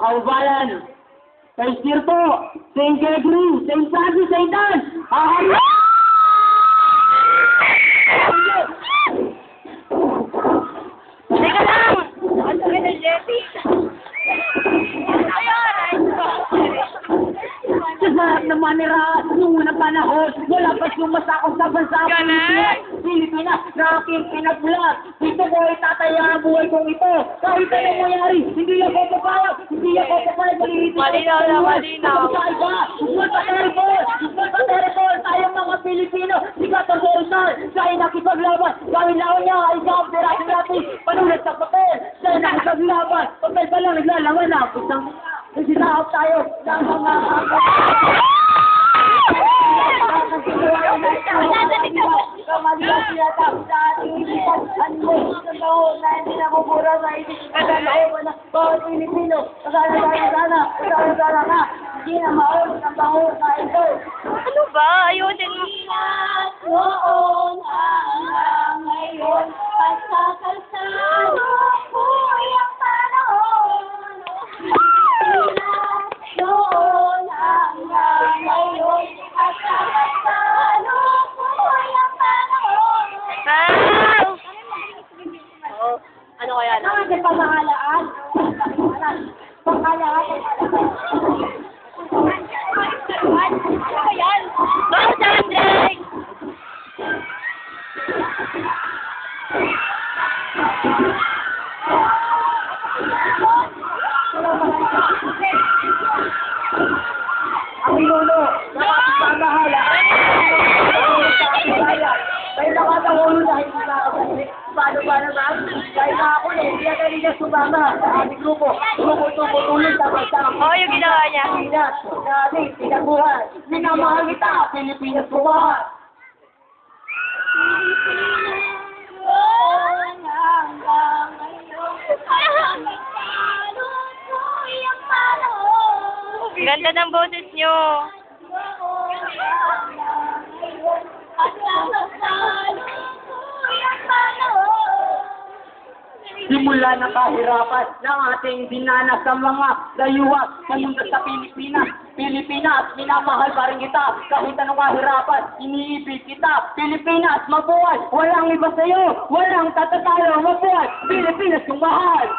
kaubayan. Kay Sir po, St. Gregory, St. Francis, St. Dan. Teka lang! Ang sakit ng Jetty. Sa sarap na manira, nung unang panahon, wala pa sumasakot sa bansa Pilipinas na aking pinagbulat. Dito ko ay tataya ang buhay kong ito. Kahit anong mangyari, hindi ako papayag, malilitin. Malinaw na malinaw. Usman pa terrible, tayong mga Pilipino, sikat ang Rizal, siya ay nakipaglaban, gawin lang niya, ay siya ang operasyon natin, panulat sa papel, siya ay nakipaglaban, papel pa lang naglalaman na, isang nagsisahap tayo ng mga kamalian sila sa ating ilipan, anong sa taon na hindi nabubura sa isip sa looban ng bawat Pilipino, kasana ka, hindi na maon ang bahon na ito. Ano ba? Ayusin mo. Noon hanggang ngayon, at sa kalsado ko'y ang panahon. Noon hanggang ngayon, at sa kalsado ko'y ang panahon. Ah! Oh, ano kaya na? Ang ating pamahalaan, Ano yan? Bakit sa Drake? ang inuno, pamahalaan, may nakatahulo na hindi nakakasalik. Paano ba naman? Dahil ako hindi na kanina sumama sa aming grupo. Tumutulong sa pagsama. Oo, yung ginawa niya. Pilipinas, natin, pinaguhan. Minamahal kita, Pilipinas bumahan. Ganda ng boses niyo. Simula na kahirapan ng ating dinanas sa mga layuwat sa mundo sa Pilipinas. Pilipinas, minamahal pa rin kita. Kahit anong kahirapan, iniibig kita. Pilipinas, mabuhay. Walang iba sa'yo. Walang tatatalo. Mabuhay. Pilipinas, kung mahal.